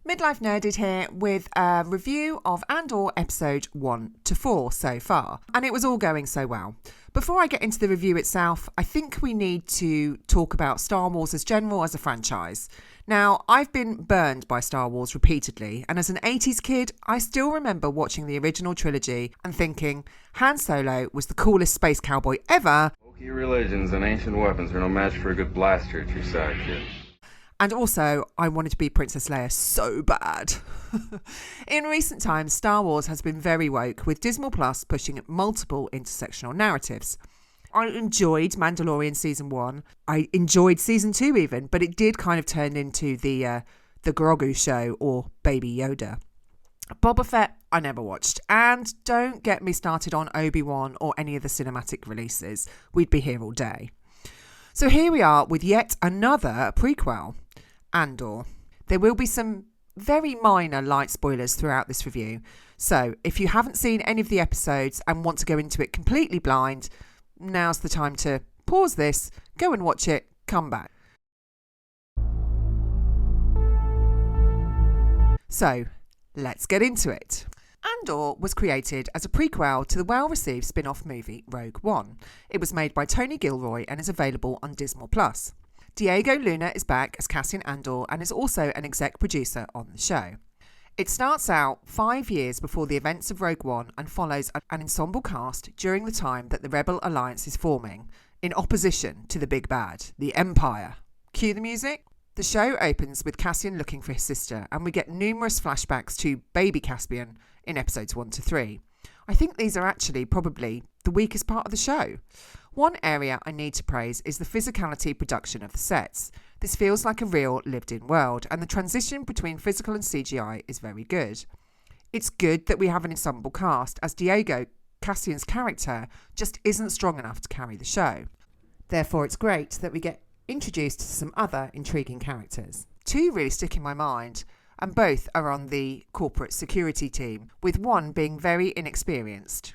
Midlife Nerded here with a review of Andor episode 1 to 4 so far, and it was all going so well. Before I get into the review itself, I think we need to talk about Star Wars as general as a franchise. Now, I've been burned by Star Wars repeatedly, and as an 80s kid, I still remember watching the original trilogy and thinking Han Solo was the coolest space cowboy ever. Wookiee religions and ancient weapons are no match for a good blaster at your side, kid. And also, I wanted to be Princess Leia so bad. In recent times, Star Wars has been very woke, with Disney Plus pushing multiple intersectional narratives. I enjoyed Mandalorian Season 1. I enjoyed Season 2 even, but it did kind of turn into the Grogu show or Baby Yoda. Boba Fett, I never watched. And don't get me started on Obi-Wan or any of the cinematic releases. We'd be here all day. So here we are with yet another prequel, Andor. There will be some very minor light spoilers throughout this review. So if you haven't seen any of the episodes and want to go into it completely blind, now's the time to pause this, go and watch it, come back. So let's get into it. Andor was created as a prequel to the well-received spin-off movie Rogue One. It was made by Tony Gilroy and is available on Disney Plus. Diego Luna is back as Cassian Andor and is also an exec producer on the show. It starts out 5 years before the events of Rogue One and follows an ensemble cast during the time that the Rebel Alliance is forming, in opposition to the big bad, the Empire. Cue the music. The show opens with Cassian looking for his sister, and we get numerous flashbacks to baby Caspian in episodes 1 to 3. I think these are actually probably the weakest part of the show. One area I need to praise is the physicality production of the sets. This feels like a real lived-in world, and the transition between physical and CGI is very good. It's good that we have an ensemble cast, as Diego, Cassian's character, just isn't strong enough to carry the show. Therefore, it's great that we get introduced to some other intriguing characters. Two really stick in my mind, and both are on the corporate security team, with one being very inexperienced.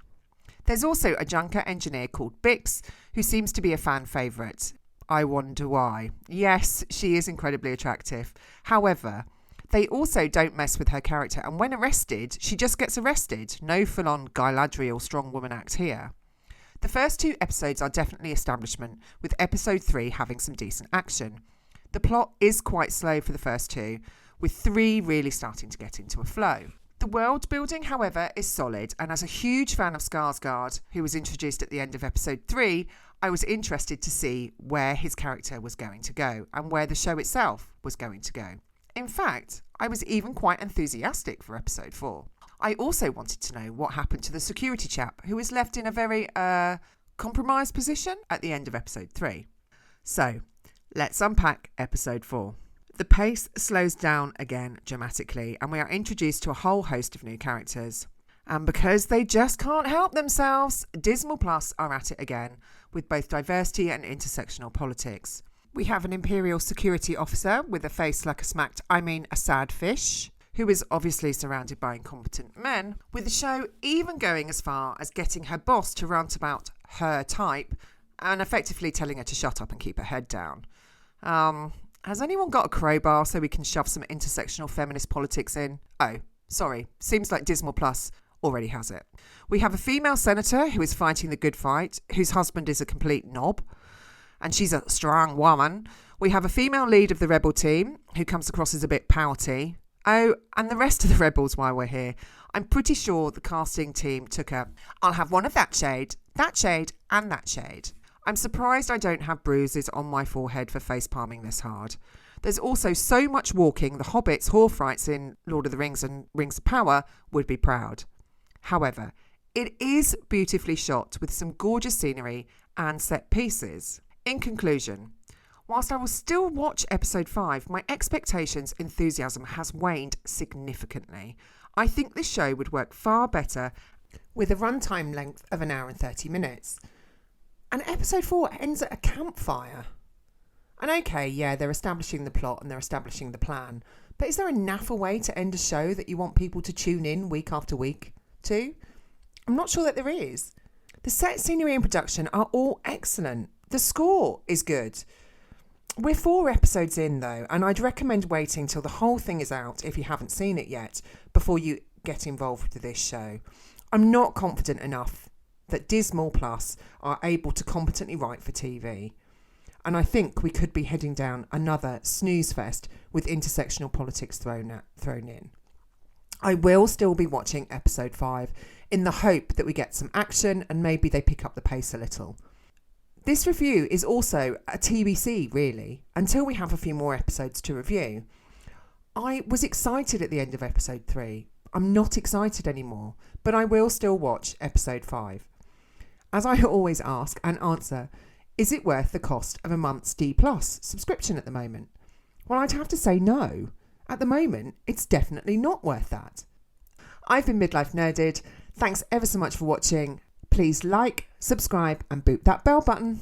There's also a junker engineer called Bix, who seems to be a fan favourite. I wonder why. Yes, she is incredibly attractive. However, they also don't mess with her character, and when arrested, she just gets arrested. No full-on Galadriel strong woman act here. The first 2 episodes are definitely establishment, with episode 3 having some decent action. The plot is quite slow for the first 2, with 3 really starting to get into a flow. The world building, however, is solid, and as a huge fan of Skarsgård, who was introduced at the end of episode 3, I was interested to see where his character was going to go and where the show itself was going to go. In fact, I was even quite enthusiastic for episode 4. I also wanted to know what happened to the security chap who was left in a very compromised position at the end of episode 3. So, let's unpack episode 4. The pace slows down again dramatically, and we are introduced to a whole host of new characters. And because they just can't help themselves, Disney Plus are at it again with both diversity and intersectional politics. We have an Imperial security officer with a face like a sad fish, who is obviously surrounded by incompetent men, with the show even going as far as getting her boss to rant about her type and effectively telling her to shut up and keep her head down. Has anyone got a crowbar so we can shove some intersectional feminist politics in? Oh, sorry. Seems like Disney Plus already has it. We have a female senator who is fighting the good fight, whose husband is a complete knob, and she's a strong woman. We have a female lead of the rebel team who comes across as a bit pouty. Oh, and the rest of the rebels while we're here. I'm pretty sure the casting team took I'll have one of that shade, and that shade. I'm surprised I don't have bruises on my forehead for face palming this hard. There's also so much walking, the hobbits, Horfrights in Lord of the Rings and Rings of Power would be proud. However, it is beautifully shot with some gorgeous scenery and set pieces. In conclusion, whilst I will still watch episode 5, my expectations enthusiasm has waned significantly. I think this show would work far better with a runtime length of 1 hour and 30 minutes. And episode 4 ends at a campfire. And okay, yeah, they're establishing the plot and they're establishing the plan. But is there a naff way to end a show that you want people to tune in week after week to? I'm not sure that there is. The set, scenery and production are all excellent. The score is good. We're 4 episodes in though, and I'd recommend waiting till the whole thing is out if you haven't seen it yet before you get involved with this show. I'm not confident enough that Dismal Plus are able to competently write for TV. And I think we could be heading down another snooze fest with intersectional politics thrown in. I will still be watching episode 5 in the hope that we get some action and maybe they pick up the pace a little. This review is also a TBC, really, until we have a few more episodes to review. I was excited at the end of episode 3. I'm not excited anymore, but I will still watch episode 5. As I always ask and answer, is it worth the cost of a month's D+ subscription at the moment? Well, I'd have to say no. At the moment, it's definitely not worth that. I've been Midlife Nerded. Thanks ever so much for watching. Please like, subscribe and boot that bell button.